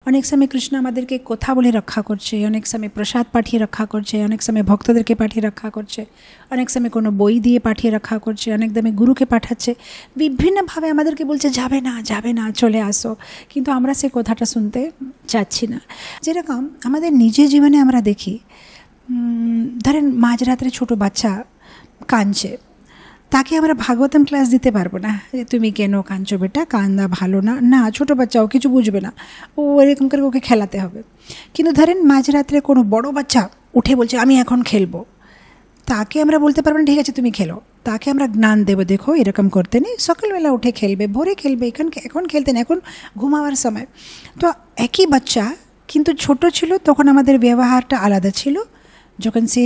অনেক সময় কৃষ্ণ আমাদেরকে কথা বলে রক্ষা করছে, অনেক সময় প্রসাদ পাঠিয়ে রক্ষা করছে, অনেক সময় ভক্তদেরকে পাঠিয়ে রক্ষা করছে, অনেক সময় কোনো বই দিয়ে পাঠিয়ে রক্ষা করছে, অনেক দামে গুরুকে পাঠাচ্ছে, বিভিন্নভাবে আমাদেরকে বলছে যাবে না যাবে না, চলে আসো। কিন্তু আমরা সে কথাটা শুনতে চাচ্ছি না। যেরকম আমাদের নিজের জীবনে আমরা দেখি, ধরেন মাঝরাত্রে ছোটো বাচ্চা কাঁদছে, তাকে আমরা ভাগবতম ক্লাস দিতে পারবো না যে তুমি কেন কাঁদছো বেটা, কান্দা ভালো না, না ছোটো বাচ্চাও কিছু বুঝবে না, ও এরকম করে ওকে খেলাতে হবে। কিন্তু ধরেন মাঝরাত্রে কোনো বড় বাচ্চা উঠে বলছে আমি এখন খেলবো, তাকে আমরা বলতে পারবো না ঠিক আছে তুমি খেলো, তাকে আমরা জ্ঞান দেবো, দেখো এরকম করতে নেই, সকালবেলা উঠে খেলবে, ভোরে খেলবে, এখন খেলতে না, এখন ঘুমাবার সময়। তো একই বাচ্চা কিন্তু ছোট ছিল তখন আমাদের ব্যবহারটা আলাদা ছিল, যখন সে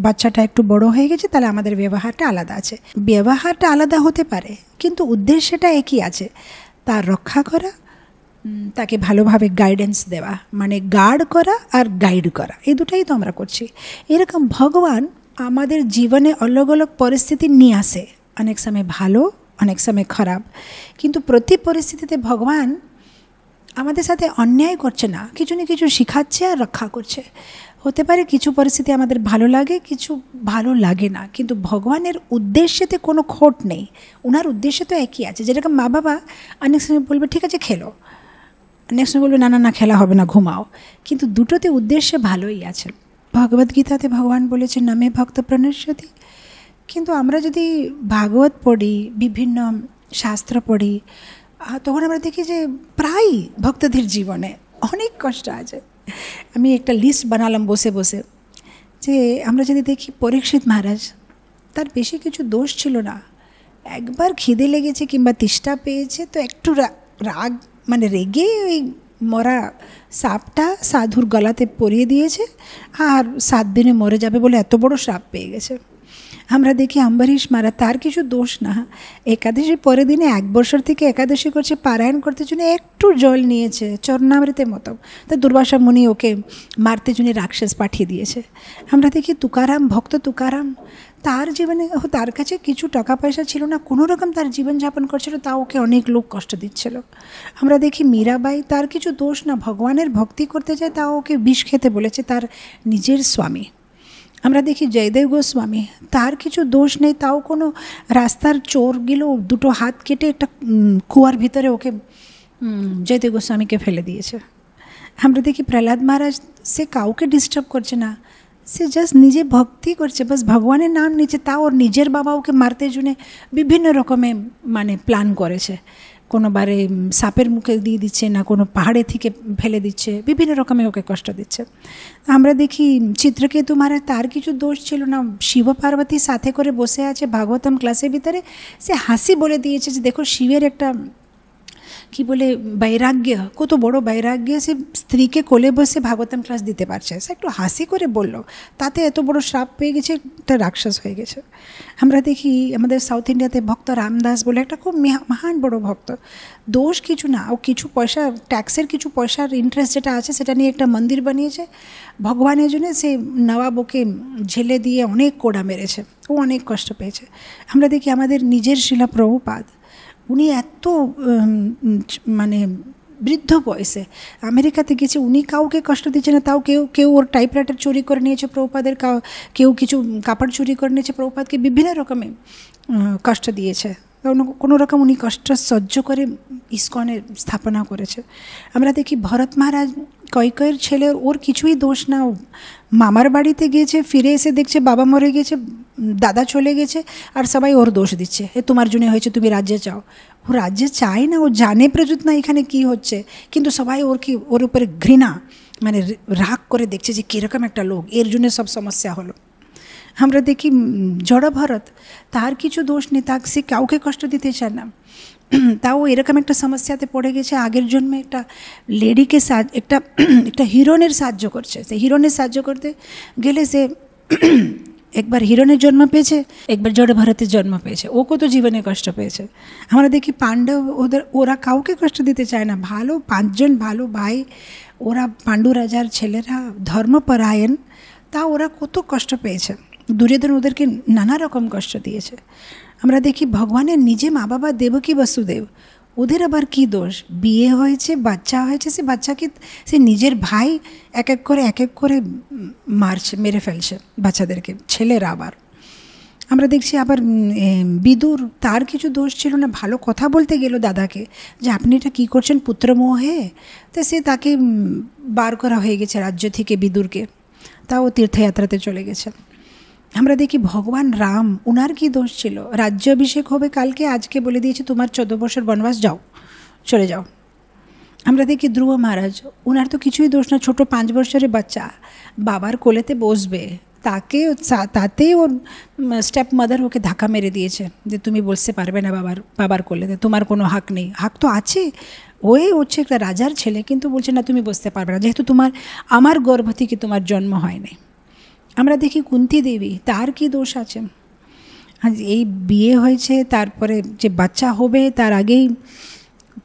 বাচ্চাটা একটু বড় হয়ে গেছে তাহলে আমাদের ব্যবহারটা আলাদা আছে। ব্যবহারটা আলাদা হতে পারে কিন্তু উদ্দেশ্যটা একই আছে, তার রক্ষা করা, তাকে ভালোভাবে গাইডেন্স দেওয়া, মানে গার্ড করা আর গাইড করা, এই দুটাই তো আমরা করছি। এরকম ভগবান আমাদের জীবনে অলগ অলগ পরিস্থিতি নিয়ে আসে, অনেক সময় ভালো, অনেক সময় খারাপ, কিন্তু প্রতি পরিস্থিতিতে ভগবান আমাদের সাথে অন্যায় করছে না, কিছু না কিছু শিখাচ্ছে আর রক্ষা করছে। হতে পারে কিছু পরিস্থিতি আমাদের ভালো লাগে, কিছু ভালো লাগে না, কিন্তু ভগবানের উদ্দেশ্যেতে কোনো খোট নেই, ওনার উদ্দেশ্য তো একই আছে। যেরকম মা বাবা অনেক সময় বলবে ঠিক আছে খেলো, অনেক সময় বলবে না না না খেলা হবে না, ঘুমাও, কিন্তু দুটোতে উদ্দেশ্যে ভালোই আছে। ভগবদ্গীতাতে ভগবান বলেছেন নামে ভক্ত প্রণশ্যতি। কিন্তু আমরা যদি ভাগবত পড়ি, বিভিন্ন শাস্ত্র পড়ি, তখন আমরা দেখি যে প্রায় ভক্তদের জীবনে অনেক কষ্ট আছে। আমি একটা লিস্ট বানালাম বসে বসে, যে আমরা যদি দেখি পরীক্ষিত মহারাজ, তার বেশি কিছু দোষ ছিল না, একবার খিদে লেগেছে কিংবা তেষ্টা পেয়েছে তো একটু রাগ মানে রেগে ওই মরা সাপটা সাধুর গলাতে পরিয়ে দিয়েছে আর 7 দিনে মরে যাবে বলে এত বড় শ্রাপ পেয়ে গেছে। আমরা দেখি অম্বরীশ মহারাজ, তার কিছু দোষ না, একাদশী পরের দিনে 1 বছর থেকে একাদশী করছে, পারায়ণ করতে জন্য একটু জল নিয়েছে চরণামৃতের মতো, তো দুর্বাসা মুনি ওকে মারতে জন্য রাক্ষস পাঠিয়ে দিয়েছে। আমরা দেখি তুকারাম, ভক্ত তুকারাম, তার জীবনে তার কাছে কিছু টাকা পয়সা ছিল না, কোনো রকম তার জীবনযাপন করছিল, তা ওকে অনেক লোক কষ্ট দিচ্ছিল। আমরা দেখি মীরাবাই, তার কিছু দোষ না, ভগবানের ভক্তি করতে যায়, তাও ওকে বিষ খেতে বলেছে তার নিজের স্বামী। আমরা দেখি জয়দেব গোস্বামী, তার কিছু দোষ নেই, তাও কোনো রাস্তার চোর গেল 2টো হাত কেটে একটা কুয়ার ভিতরে ওকে জয়দেব গোস্বামীকে ফেলে দিয়েছে। আমরা দেখি প্রহ্লাদ মহারাজ, সে কাউকে ডিস্টার্ব করছে না, সে জাস্ট নিজে ভক্তি করছে, বাস ভগবানের নাম নিচ্ছে, তাও ওর নিজের বাবা ওকে মারতে জন্য বিভিন্ন রকমের মানে প্ল্যান করেছে, কোনোবারে সাপের মুখে দিয়ে দিচ্ছে, না কোনো পাহাড়ে থেকে ফেলে দিচ্ছে, বিভিন্ন রকমের ওকে কষ্ট দিচ্ছে। আমরা দেখি চিত্রকেতু মহারাজ, তার কিছু দোষ ছিল না, শিব পার্বতী সাথে করে বসে আছে ভাগবতম ক্লাসের ভিতরে, সে হাসি বলে দিয়েছে যে দেখো শিবের একটা কি বলে বৈরাগ্য, কত বড় বৈরাগ্য, সে স্ত্রীকে কোলে বসে ভাগবতম ক্লাস দিতে পারছে, সে একটু হাসি করে বলল, তাতে এত বড় শ্রাপ পেয়ে গেছে, একটা রাক্ষস হয়ে গেছে। আমরা দেখি আমাদের সাউথ ইন্ডিয়াতে ভক্ত রামদাস বলে একটা খুব মহান বড় ভক্ত, দোষ কিছু না, ও কিছু পয়সা ট্যাক্সের কিছু পয়সার ইন্টারেস্ট যেটা আছে সেটা নিয়ে একটা মন্দির বানিয়েছে ভগবানের জন্য, সে নবাবকে ঝেলে দিয়ে অনেক কোড়া মেরেছে, ও অনেক কষ্ট পেয়েছে। আমরা দেখি আমাদের নিজের শিলা প্রভুপাদ, উনি এত মানে বৃদ্ধ বয়সে আমেরিকাতে গেছে, উনি কাউকে কষ্ট দিচ্ছে না, তাও কেউ ওর টাইপরাইটার চুরি করে নিয়েছে প্রভুপাদের, কেউ কিছু কাপড় চুরি করে নিয়েছে, প্রভুপাদকে বিভিন্ন রকমের কষ্ট দিয়েছে, কোনো রকম উনি কষ্ট সহ্য করে ইস্কনের স্থাপনা করেছে। আমরা দেখি ভরত মহারাজ, কয়েকয়ের ছেলে, ওর কিছুই দোষ না, মামার বাড়িতে গিয়েছে, ফিরে এসে দেখছে বাবা মরে গেছে, দাদা চলে গেছে, আর সবাই ওর দোষ দিচ্ছে, এ তোমার জন্য হয়েছে, তুমি রাজ্যে চাও। ও রাজ্যে চায় না, ও জানে প্রযুত না এখানে কি হচ্ছে, কিন্তু সবাই ওর উপরে ঘৃণা মানে রাগ করে দেখছে যে কীরকম একটা লোক, এর জন্য সব সমস্যা হলো। আমরা দেখি জড় ভরত, তার কিছু দোষ নেই, তাকে সে কাউকে কষ্ট দিতে চায় না, তাও এরকম একটা সমস্যাতে পড়ে গেছে, আগের জন্মে একটা লেডিকে একটা হিরোনের সাহায্য করছে, সে হিরোনের সাহায্য করতে গেলে সে একবার হিরণের জন্ম পেয়েছে, একবার জড় ভরতের জন্ম পেয়েছে, ও কত জীবনে কষ্ট পেয়েছে। আমরা দেখি পাণ্ডব, ওরা কাউকে কষ্ট দিতে চায় না, ভালো 5 জন ভালো ভাই, ওরা পাণ্ডু রাজার ছেলেরা ধর্মপরায়ণ, তা ওরা কত কষ্ট পেয়েছে, দুর্যোধন ওদেরকে নানা রকম কষ্ট দিয়েছে। আমরা দেখি ভগবানের নিজে মা বাবা দেবকী বসুদেব, ওদের আবার কী দোষ? বিয়ে হয়েছে, বাচ্চা হয়েছে, সে বাচ্চাকে সে নিজের ভাই এক এক করে মেরে ফেলছে বাচ্চাদেরকে, ছেলেরা। আবার আমরা দেখছি আবার বিদুর, তার কিছু দোষ ছিল না, ভালো কথা বলতে গেল দাদাকে যে আপনি এটা কী করছেন পুত্রমোহে, তো সে তাকে বার করা হয়ে গেছে রাজ্য থেকে বিদুরকে, তাও তীর্থযাত্রাতে চলে গেছে। আমরা দেখি ভগবান রাম, ওনার কি দোষ ছিল? রাজ্যাভিষেক হবে কালকে, আজকে বলে দিয়েছে তোমার 14 বছর বনবাস, যাও, চলে যাও। আমরা দেখি ধ্রুব মহারাজ, ওনার তো কিছুই দোষ না, ছোট 5 বছরের বাচ্চা বাবার কোলেতে বসবে, তাতেই ওর স্টেপ মাদার ওকে ধাক্কা মেরে দিয়েছে যে তুমি বসতে পারবে না বাবার কোলেতে, তোমার কোনো হাক নেই। হাক তো আছে, ওই হচ্ছে একটা রাজার ছেলে, কিন্তু বলছে না তুমি বসতে পারবে না, যেহেতু আমার গর্ভ থেকে তোমার জন্ম হয়নি। আমরা দেখি কুন্তী দেবী, তার কি দোষ আছে? এই বিয়ে হয়েছে, তারপরে যে বাচ্চা হবে তার আগেই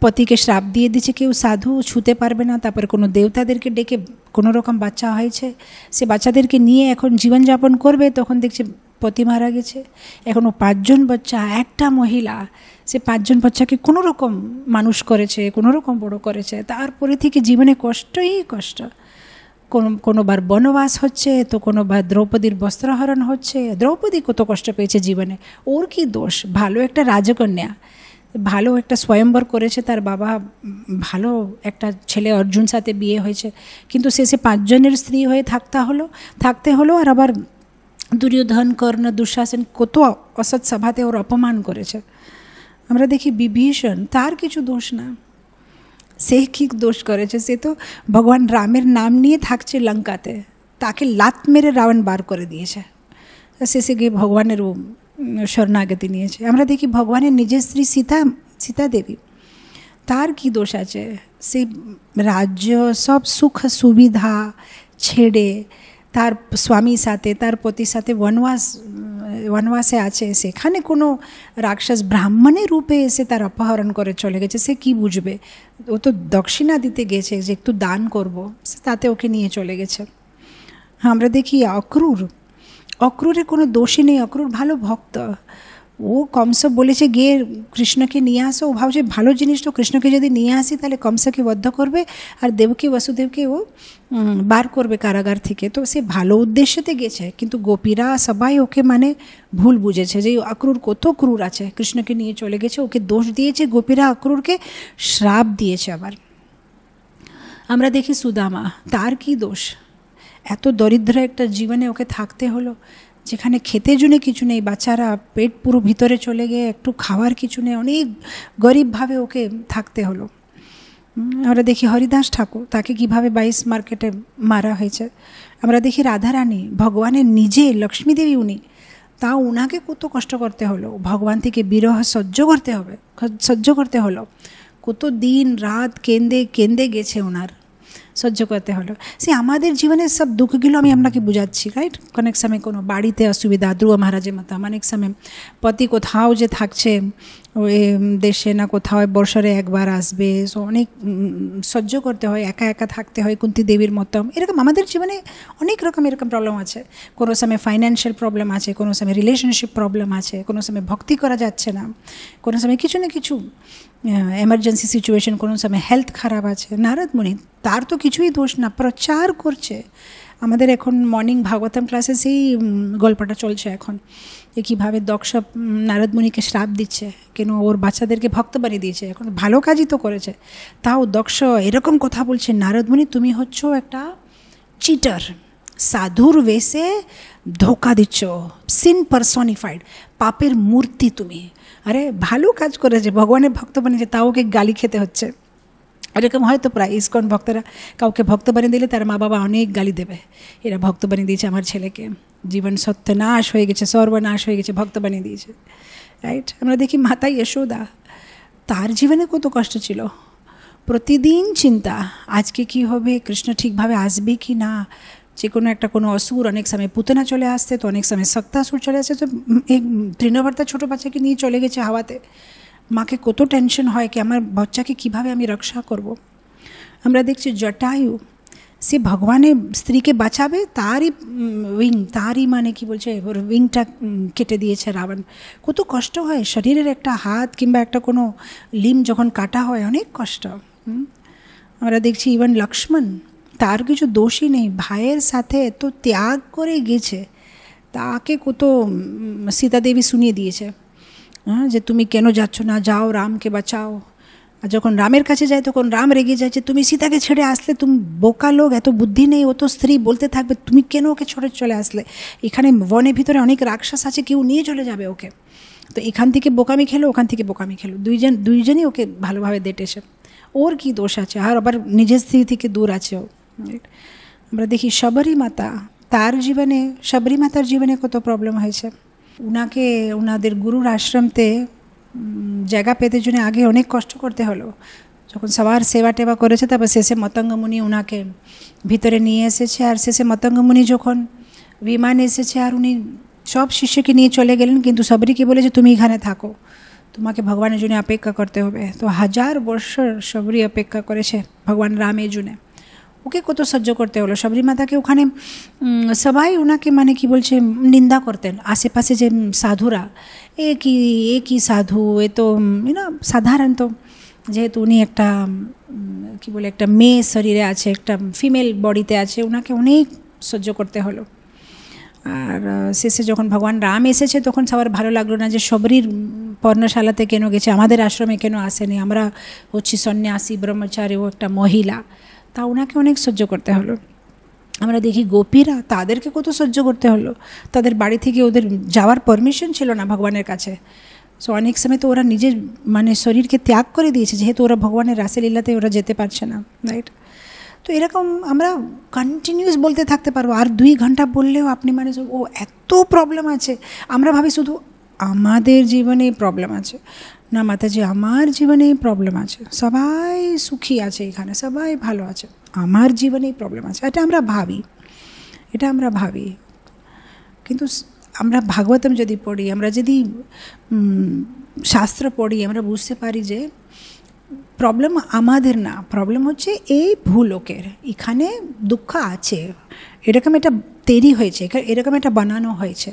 পতিকে শ্রাপ দিয়ে দিচ্ছে কেউ সাধু ছুতে পারবে না, তারপরে কোনো দেবতাদেরকে ডেকে কোনো রকম বাচ্চা হয়েছে, সে বাচ্চাদেরকে নিয়ে এখন জীবনযাপন করবে, তখন দেখছে পতি মারা গেছে। এখনও 5 জন বাচ্চা, একটা মহিলা, সে 5 জন বাচ্চাকে কোনো রকম মানুষ করেছে, কোনো রকম বড়ো করেছে, তারপরে থেকে জীবনে কষ্টই কষ্ট। কোনোবার বনবাস হচ্ছে, তো কোনোবার দ্রৌপদীর বস্ত্রহরণ হচ্ছে। দ্রৌপদী কত কষ্ট পেয়েছে জীবনে, ওর কি দোষ? ভালো একটা রাজকন্যা, ভালো একটা স্বয়ম্বর করেছে, তার বাবা ভালো একটা ছেলে অর্জুন সাথে বিয়ে হয়েছে, কিন্তু শেষে 5 জনের স্ত্রী হয়ে থাকতে হলো। আর আবার দুর্যোধন, কর্ণ, দুঃশাসন কত অসৎ সভাতে ওর অপমান করেছে। আমরা দেখি বিভীষণ, তার কিছু দোষ না, সে কি দোষ করেছে? সে তো ভগবান রামের নাম নিয়ে থাকছে লঙ্কাতে, তাকে লাত মেরে রাবণ বার করে দিয়েছে, শেষে গিয়ে ভগবানের শরণাগতি নিয়েছে। আমরা দেখি ভগবানের নিজের স্ত্রী সীতা দেবী, তার কি দোষ আছে? সে রাজ্য সব সুখ সুবিধা ছেড়ে তার স্বামীর সাথে, তার পতির সাথে বনবাসে আছে, সেখানে কোনো রাক্ষস ব্রাহ্মণের রূপে এসে তার অপহরণ করে চলে গেছে। সে কি বুঝবে? ও তো দক্ষিণা দিতে গেছে যে একটু দান করব, তাতে ওকে নিয়ে চলে গেছে। আমরা দেখি অক্রূরের কোনো দোষই নেই, অক্রূর ভালো ভক্ত। ও কংস বলেছে গিয়ে কৃষ্ণকে নিয়ে আসো, ও ভাবছে ভালো জিনিস তো, কৃষ্ণকে যদি নিয়ে আসি তাহলে কংসকে বদ্ধ করবে আর দেবকী বসুদেবকে ও বার করবে কারাগার থেকে। তো সে ভালো উদ্দেশ্যতে গেছে, কিন্তু গোপীরা সবাই ওকে মানে ভুল বুঝেছে যে অক্রূর কত ক্রূর আছে, কৃষ্ণকে নিয়ে চলে গেছে, ওকে দোষ দিয়েছে। গোপীরা অক্রূরকে শ্রাপ দিয়েছে। আবার আমরা দেখি সুদামা, তার কি দোষ? এত দরিদ্র একটা জীবনে ওকে থাকতে হলো, যেখানে খেতে জন্য কিছু নেই, বাচ্চারা পেট পুরো ভিতরে চলে গিয়ে একটু খাওয়ার কিছু নেই, অনেক গরিবভাবে ওকে থাকতে হলো। আমরা দেখি হরিদাস ঠাকুর, তাকে কিভাবে 22 মার্কেটে মারা হয়েছে। আমরা দেখি রাধারানী, ভগবানের নিজে লক্ষ্মীদেবী উনি, তাও ওনাকে কত কষ্ট করতে হলো, ভগবান থেকে বিরহ সহ্য করতে হলো, কত দিন রাত কেঁদে গেছে ওনার, সহ্য করতে হলো। সে আমাদের জীবনের সব দুঃখগুলো আমি আপনাকে বুঝাচ্ছি, রাইট? অনেক সময় কোনো বাড়িতে অসুবিধা, ধ্রুব মহারাজের মতো, অনেক সময় পতি কোথাও যে থাকছে ওই দেশে না কোথাও বছরে একবার আসবে, সো অনেক সহ্য করতে হয়, একা থাকতে হয় কুন্তী দেবীর মতো। এরকম আমাদের জীবনে অনেক রকম এরকম প্রবলেম আছে। কোনো সময় ফাইন্যান্সিয়াল প্রবলেম আছে, কোনো সময় রিলেশনশিপ প্রবলেম আছে, কোনো সময় ভক্তি করা যাচ্ছে না, কোনো সময় কিছু না কিছু এমার্জেন্সি সিচুয়েশন, কোনো সময় হেলথ খারাপ আছে। নারদ মুনি, তার তো কিছুই দোষ না, প্রচার করছে। আমাদের এখন মর্নিং ভাগবতম ক্লাসে সেই গল্পটা চলছে এখন, যে কীভাবে দক্ষ নারদ মুনিকে শ্রাপ দিচ্ছে, কেন ওর বাচ্চাদেরকে ভক্ত বানিয়ে দিয়েছে। এখন ভালো কাজই তো করেছে, তাও দক্ষ এরকম কথা বলছে, নারদ মুনি তুমি হচ্ছ একটা চিটার, সাধুর বেশে ধোকা দিচ্ছ, সিন পারসনিফাইড, পাপের মূর্তি তুমি। আরে ভালো কাজ করেছে, ভগবানের ভক্ত বানিয়েছে, তাও ওকে গালি খেতে হচ্ছে। এরকম হয়তো প্রায় ইসকন ভক্তরা কাউকে ভক্ত বানিয়ে দিলে তার মা বাবা অনেক গালি দেবে, এরা ভক্ত বানিয়ে দিয়েছে আমার ছেলেকে, জীবন সত্যনাশ হয়ে গেছে, সর্বনাশ হয়ে গেছে, ভক্ত বানিয়ে দিয়েছে, রাইট? আমরা দেখি মাতা যশোদা, তার জীবনে কত কষ্ট ছিল, প্রতিদিন চিন্তা আজকে কি হবে, কৃষ্ণ ঠিকভাবে আসবে কি না, যে কোনো অসুর, অনেক সময় পুতনা চলে আসতে, তো অনেক সময় সক্তাসুর চলে আসছে, তো এই তৃণবর্তা ছোটো বাচ্চাকে নিয়ে চলে গেছে হাওয়াতে। মাকে কত টেনশন হয় কি আমার বাচ্চাকে কিভাবে আমি রক্ষা করব। আমরা দেখছি জটায়ু, সে ভগবানে স্ত্রীকে বাঁচাবে, তারই তারই মানে কি বলছে ওর উইংটা কেটে দিয়েছে রাবণ। কত কষ্ট হয়, শরীরের একটা হাত কিংবা একটা কোনো লিম্ব যখন কাটা হয় অনেক কষ্ট। আমরা দেখছি ইভেন লক্ষ্মণ, তার কিছু দোষই নেই, ভাইয়ের সাথে এত ত্যাগ করে গেছে, তাকে কত সীতা দেবী শুনিয়ে দিয়েছে যে তুমি কেন যাচ্ছ না, যাও রামকে বাঁচাও। আর যখন রামের কাছে যায় তখন রাম রেগে যায় যে তুমি সীতাকে ছেড়ে আসলে, তুমি বোকা লোক, এত বুদ্ধি নেই, ও তো স্ত্রী, বলতে থাকবে তুমি কেন ওকে ছেড়ে চলে আসলে, এখানে বনের ভিতরে অনেক রাক্ষস আছে, কেউ নিয়ে চলে যাবে ওকে। তো এখান থেকে বোকামি খেলো, ওখান থেকে বোকামি খেলো, দুইজনই ওকে ভালোভাবে দেটেছে, ওর কি দোষ আছে, আর আবার নিজের স্ত্রী থেকে দূর আছে ও। আমরা দেখি শবরী মাতা, তার জীবনে, শবরী মাতার জীবনে কত প্রবলেম হয়েছে। উনাকে ওনাদের গুরুর আশ্রমতে জায়গা পেতে জন্য আগে অনেক কষ্ট করতে হলো, যখন সবার সেবা টেবা করেছে তারপর শেষে মতঙ্গমুনি ওনাকে ভিতরে নিয়ে এসেছে। আর শেষে মতঙ্গমুনি যখন বিমান এসেছে আর উনি সব শিষ্যকে নিয়ে চলে গেলেন, কিন্তু শবরীকে বলেছে তুমি এখানে থাকো, তোমাকে ভগবানের জন্য অপেক্ষা করতে হবে। তো 1000 বছর শবরী অপেক্ষা করেছে ভগবান রামের জন্য, ওকে কত সহ্য করতে হলো। শবরী মাতাকে ওখানে সবাই ওনাকে মানে কি বলছে নিন্দা করতেন, আশেপাশে যে সাধুরা, এ কি সাধু, এ তো সাধারণত যেহেতু উনি একটা কি বলে একটা মেয়ে শরীরে আছে, একটা ফিমেল বডিতে আছে, ওনাকে অনেক সহ্য করতে হলো। আর শেষে যখন ভগবান রাম এসেছে তখন সবার ভালো লাগলো না যে শবরীর পর্ণশালাতে কেন গেছে, আমাদের আশ্রমে কেন আসেনি, আমরা হচ্ছি সন্ন্যাসী ব্রহ্মচারী, ও একটা মহিলা, তা ওনাকে অনেক সহ্য করতে হলো। আমরা দেখি গোপীরা, তাদেরকে কত সহ্য করতে হলো, তাদের বাড়ি থেকে ওদের যাওয়ার পারমিশন ছিল না ভগবানের কাছে। সো অনেক সময় তো ওরা নিজের মানে শরীরকে ত্যাগ করে দিয়েছে, যেহেতু ওরা ভগবানের রাসলীলাতে ওরা যেতে পারছে না, রাইট। তো এরকম আমরা কন্টিনিউস বলতে থাকতে পারবো, আর 2 ঘন্টা বললেও আপনি মানে ও এত প্রবলেম আছে। আমরা ভাবি শুধু আমাদের জীবনে প্রবলেম আছে, না মাতাজি আমার জীবনেই প্রবলেম আছে, সবাই সুখী আছে এখানে, সবাই ভালো আছে, আমার জীবনেই প্রবলেম আছে, এটা আমরা ভাবি। কিন্তু আমরা ভাগবতম যদি পড়ি, আমরা যদি শাস্ত্র পড়ি, আমরা বুঝতে পারি যে প্রবলেম আমাদের না, প্রবলেম হচ্ছে এই ভূলোকের, এখানে দুঃখ আছে, এরকম এটা তৈরি হয়েছে, এরকম এটা বানানো হয়েছে।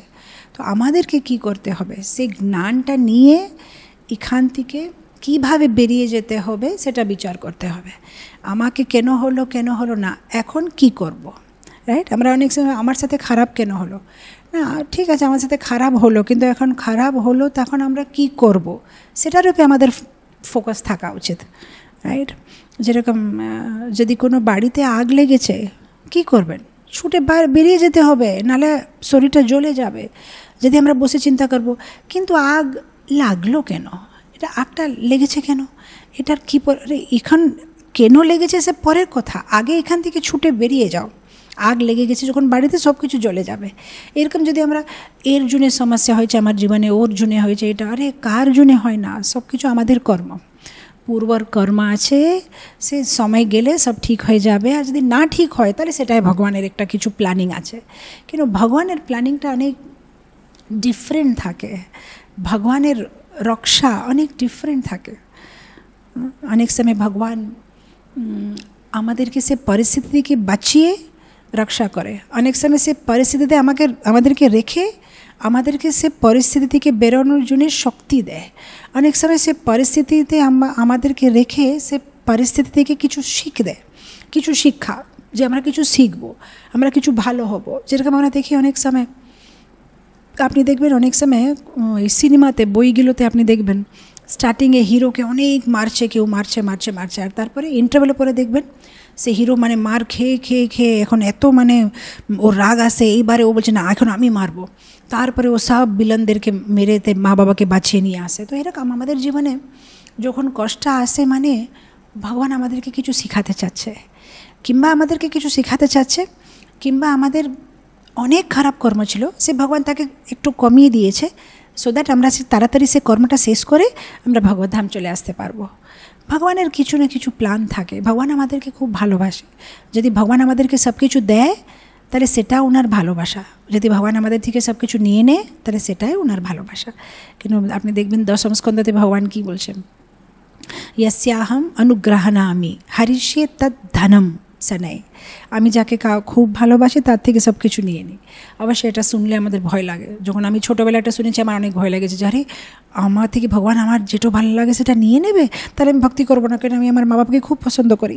তো আমাদেরকে কি করতে হবে, সেই জ্ঞানটা নিয়ে এখান থেকে কীভাবে বেরিয়ে যেতে হবে সেটা বিচার করতে হবে। আমাকে কেন হলো না, এখন কি করব, রাইট। আমরা অনেক সময় আমার সাথে খারাপ কেন হলো না, ঠিক আছে আমার সাথে খারাপ হলো, কিন্তু এখন খারাপ হলো তখন আমরা কি করব, সেটার উপরে আমাদের ফোকাস থাকা উচিত, রাইট। যেরকম যদি কোনো বাড়িতে আগ লেগেছে, কি করবেন, ছুটে বেরিয়ে যেতে হবে, নাহলে শরীরটা জ্বলে যাবে। যদি আমরা বসে চিন্তা করব কিন্তু আগ লাগলো কেন, এটা আগটা লেগেছে কেন, এটার কী এখন কেন লেগেছে সে পরের কথা, আগে এখান থেকে ছুটে বেরিয়ে যাও। আগ লেগে গেছে যখন বাড়িতে, সব কিছু জ্বলে যাবে। এরকম যদি আমরা এর জন্যে সমস্যা হয়েছে আমার জীবনে, ওর জন্যে হয়েছে এটা, আরে কার জন্যে হয় না, সব কিছু আমাদের কর্ম, পূর্বর কর্ম আছে, সে সময় গেলে সব ঠিক হয়ে যাবে। আর যদি না ঠিক হয় তাহলে সেটাই ভগবানের একটা কিছু প্ল্যানিং আছে, কিন্তু ভগবানের প্ল্যানিংটা অনেক ডিফারেন্ট থাকে, ভগবানের রক্ষা অনেক ডিফারেন্ট থাকে। অনেক সময় ভগবান আমাদেরকে সে পরিস্থিতি থেকে বাঁচিয়ে রক্ষা করে, অনেক সময় সে পরিস্থিতিতে আমাদেরকে রেখে আমাদেরকে সে পরিস্থিতি থেকে বেরোনোর জন্য শক্তি দেয়। অনেক সময় সে পরিস্থিতিতে আমাদেরকে রেখে সে পরিস্থিতি থেকে কিছু দেয়, কিছু শিক্ষা, যে আমরা কিছু শিখবো, আমরা কিছু ভালো হব। যেরকম আমরা দেখি অনেক সময়, আপনি দেখবেন অনেক সময় সিনেমাতে, বইগুলোতে আপনি দেখবেন স্টার্টিংয়ে হিরোকে অনেক মারছে, কেউ মারছে, আর তারপরে ইন্টারভেলের পরে দেখবেন সে হিরো মানে মার খেয়ে এখন এত মানে ওর রাগ আসে, এইবারে ও বলছে না এখন আমি মারবো, তারপরে ও সব ভিলেনদেরকে মেরেতে মা বাবাকে বাঁচিয়ে নিয়ে আসে। তো এরকম আমাদের জীবনে যখন কষ্ট আসে মানে ভগবান আমাদেরকে কিছু শেখাতে চাচ্ছে, কিংবা আমাদের অনেক খারাপ কর্ম ছিল, সে ভগবান তাকে একটু কমিয়ে দিয়েছে, সো দ্যাট আমরা তাড়াতাড়ি সে কর্মটা শেষ করে আমরা ভগবদ্ধাম চলে আসতে পারবো। ভগবানের কিছু না কিছু প্ল্যান থাকে, ভগবান আমাদেরকে খুব ভালোবাসে। যদি ভগবান আমাদেরকে সব কিছু দেয় তাহলে সেটা ওনার ভালোবাসা, যদি ভগবান আমাদের থেকে সব কিছু নিয়ে নেয় তাহলে সেটাই ওনার ভালোবাসা। কিন্তু আপনি দেখবেন দশম স্কন্ধতে ভগবান কী বলছেন, यस्याहम अनुग्रहणामि हरिष्ये तद् धनम সে নেই, আমি যাকে খুব ভালোবাসি তার থেকে সব কিছু নিয়ে নিই। অবশ্যই এটা শুনলে আমাদের ভয় লাগে। যখন আমি ছোটোবেলা এটা শুনেছি আমার অনেক ভয় লেগেছে যে আরে আমার থেকে ভগবান আমার যেটা ভালো লাগে সেটা নিয়ে নেবে, তাহলে আমি ভক্তি করবো না। কেন আমি আমার মা বাবাকে খুব পছন্দ করি,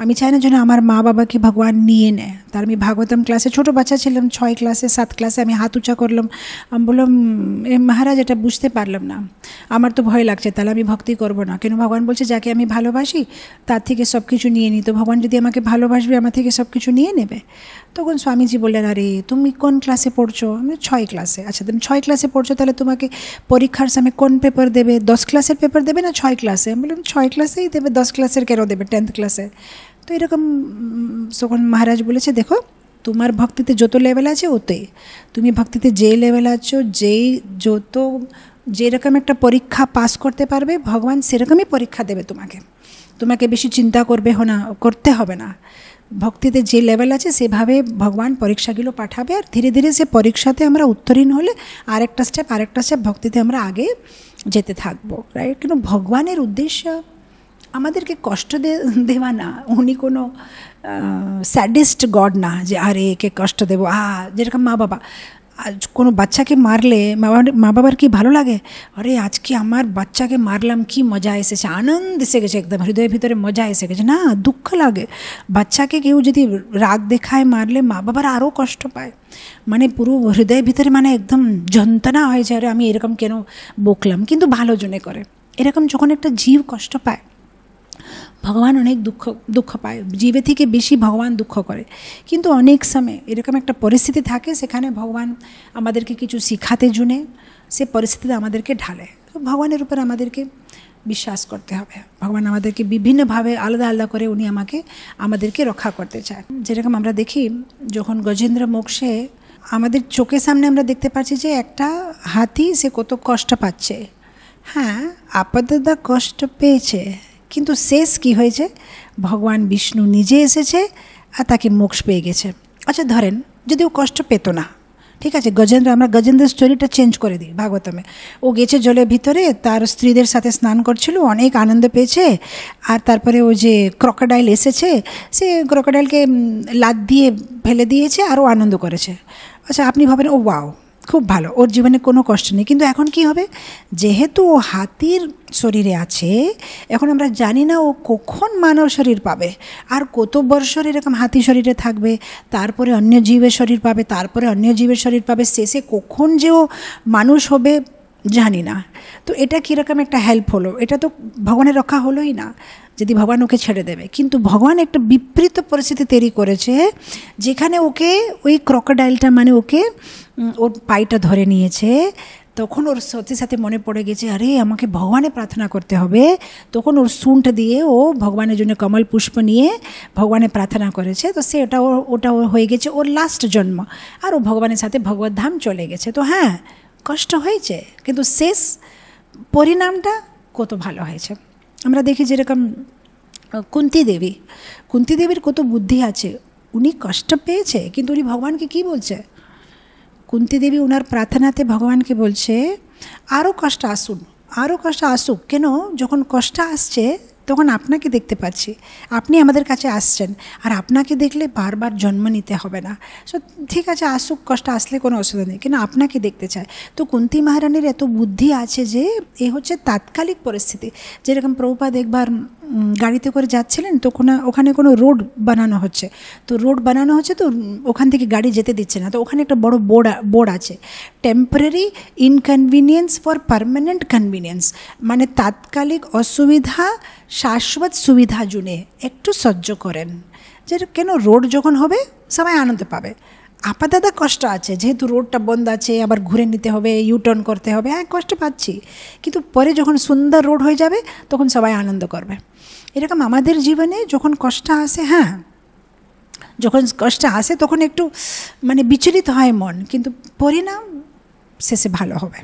আমি চাই না যেন আমার মা বাবাকে ভগবান নিয়ে নেয়। তার আমি ভাগবতম ক্লাসে ছোটো বাচ্চা ছিলাম, 6 ক্লাসে 7 ক্লাসে, আমি হাত উঁচা করলাম, আমি বললাম মহারাজ এটা বুঝতে পারলাম না, আমার তো ভয় লাগছে, তাহলে আমি ভক্তি করবো না। কেন ভগবান বলছে যাকে আমি ভালোবাসি তার থেকে সব কিছু নিয়ে নিই, তো ভগবান যদি আমাকে ভালোবাসবে আমার থেকে সব কিছু নিয়ে নেবে। তখন স্বামীজি বললেন আরে তুমি কোন ক্লাসে পড়ছো? আমি 6 ক্লাসে। আচ্ছা তুমি 6 ক্লাসে পড়ছো, তাহলে তোমাকে পরীক্ষার সময় কোন পেপার দেবে? 10 ক্লাসের পেপার দেবে না 6 ক্লাসে? আমি বললাম 6 ক্লাসেই দেবে, 10 ক্লাসের কেন দেবে, 10th ক্লাসে। তো এরকম তখন মহারাজ বলেছে দেখো তোমার ভক্তিতে যত লেভেল আছে ওতে, তুমি ভক্তিতে যে লেভেল আছো, যত যেরকম একটা পরীক্ষা পাস করতে পারবে ভগবান সেরকমই পরীক্ষা দেবে তোমাকে, তোমাকে বেশি চিন্তা করতে হবে না। ভক্তিতে যে লেভেল আছে সেভাবে ভগবান পরীক্ষাগুলো পাঠাবে, আর ধীরে ধীরে সে পরীক্ষাতে আমরা উত্তীর্ণ হলে আরেকটা স্টেপ ভক্তিতে আমরা আগে যেতে থাকবো, রাইট? কিন্তু ভগবানের উদ্দেশ্য আমাদেরকে কষ্ট দেওয়া না, উনি কোনো স্যাডিস্ট গড না যে আরে একে কষ্ট দেবো। যেরকম মা বাবা কোনো বাচ্চাকে মারলে মা বাবার কি ভালো লাগে, আরে আজকে আমার বাচ্চাকে মারলাম কি মজা এসেছে, আনন্দ এসে গেছে, একদম হৃদয়ের ভিতরে মজা এসে গেছে। না, দুঃখ লাগে। বাচ্চাকে কেউ যদি রাগ দেখায় মারলে মা বাবার আরও কষ্ট পায়, মানে পুরো হৃদয়ের ভিতরে মানে একদম যন্ত্রণা হয়ে যায়, আরে আমি এরকম কেন বকলাম, কিন্তু ভালো জন্যে করে। এরকম যখন একটা জীব কষ্ট পায় ভগবান অনেক দুঃখ পায়, জীবের থেকে বেশি ভগবান দুঃখ করে। কিন্তু অনেক সময় এরকম একটা পরিস্থিতি থাকে সেখানে ভগবান আমাদেরকে কিছু শিখাতে জন্যে সে পরিস্থিতিতে আমাদেরকে ঢালে। তো ভগবানের উপর আমাদেরকে বিশ্বাস করতে হবে। ভগবান আমাদেরকে বিভিন্নভাবে আলাদা আলাদা করে উনি আমাদেরকে রক্ষা করতে চায়। যেরকম আমরা দেখি যখন গজেন্দ্র মোক্ষে আমাদের চোখের সামনে আমরা দেখতে পাচ্ছি যে একটা হাতি সে কত কষ্ট পাচ্ছে। হ্যাঁ, আপাতত কষ্ট পেয়েছে, কিন্তু শেষ কি হয়েছে, ভগবান বিষ্ণু নিজে এসেছে আর তাকে মোক্ষ পেয়ে গেছে। আচ্ছা ধরেন যদি ও কষ্ট পেত না, ঠিক আছে, আমরা গজেন্দ্রের স্টোরিটা চেঞ্জ করে দিই ভাগবতমে। ও গেছে জলের ভিতরে, তার স্ত্রীদের সাথে স্নান করছিল, অনেক আনন্দ পেয়েছে, আর তারপরে ও যে ক্রকোডাইল এসেছে সে ক্রকোডাইলকে লাত দিয়ে ফেলে দিয়েছে, আরও আনন্দ করেছে। আচ্ছা আপনি ভাবেন ও ওয়াও খুব ভালো, ওর জীবনে কোনো কষ্ট নেই। কিন্তু এখন কি হবে, যেহেতু ও হাতির শরীরে আছে, এখন আমরা জানি না ও কখন মানব শরীর পাবে, আর কত বছর এরকম হাতি শরীরে থাকবে, তারপরে অন্য জীবের শরীর পাবে, তারপরে অন্য জীবের শরীর পাবে, শেষে কখন যে ও মানুষ হবে জানি না। তো এটা কীরকম একটা হেল্প হলো, এটা তো ভগবানের রক্ষা হলোই না যদি ভগবান ওকে ছেড়ে দেবে। কিন্তু ভগবান একটা বিপরীত পরিস্থিতি তৈরি করেছে, যেখানে ওকে ওই ক্রকোডাইলটা মানে ওকে ওর পাইটা ধরে নিয়েছে, তখন ওর সাথে সাথে মনে পড়ে গেছে আরে আমাকে ভগবানে প্রার্থনা করতে হবে। তখন ওর শুন্ঠ দিয়ে ও ভগবানের জন্য কমল পুষ্প নিয়ে ভগবানে প্রার্থনা করেছে। তো সে ওটা হয়ে গেছে ওর লাস্ট জন্ম, আর ও ভগবানের সাথে ভগবত ধাম চলে গেছে। তো হ্যাঁ কষ্ট হয়েছে, কিন্তু শেষ পরিণামটা কত ভালো হয়েছে। আমরা দেখি যেরকম কুন্তি দেবীর কত বুদ্ধি আছে, উনি কষ্ট পেয়েছে কিন্তু উনি ভগবানকে কি বলছে, কুন্তি দেবী ওনার প্রার্থনাতে ভগবানকে বলছে আরও কষ্ট আসুক। কেন, যখন কষ্ট আসছে তখন আপনাকে দেখতে পাচ্ছি, আপনি আমাদের কাছে আসছেন, আর আপনাকে দেখলে বারবার জন্ম নিতে হবে না। সো ঠিক আছে আসুক, কষ্ট আসলে কোনো অসুবিধা নেই, কিন্তু আপনাকে দেখতে চায়। তো কুন্তি মহারানীর এত বুদ্ধি আছে যে এ হচ্ছে তাৎকালিক পরিস্থিতি। যেরকম প্রভুপাদ একবার গাড়িতে করে যাচ্ছিলেন, তো ওখানে কোনো রোড বানানো হচ্ছে, তো ওখান থেকে গাড়ি যেতে দিচ্ছে না। তো ওখানে একটা বড় বোর্ড আছে, temporary inconvenience for permanent convenience, মানে তাৎকালিক অসুবিধা শাশ্বত সুবিধা জুনে একটু সহ্য করেন। যে কেন, রোড যখন হবে সবাই আনন্দ পাবে, আপাতত কষ্ট আছে, যেহেতু রোডটা বন্ধ আছে, আবার ঘুরে নিতে হবে, ইউটার্ন করতে হবে, হ্যাঁ কষ্ট পাচ্ছি, কিন্তু পরে যখন সুন্দর রোড হয়ে যাবে তখন সবাই আনন্দ করবে। এরকম আমাদের জীবনে যখন কষ্ট আসে, যখন কষ্ট আসে তখন একটু মানে বিচলিত হয় মন, কিন্তু পরিণাম শেষে ভালো হবে।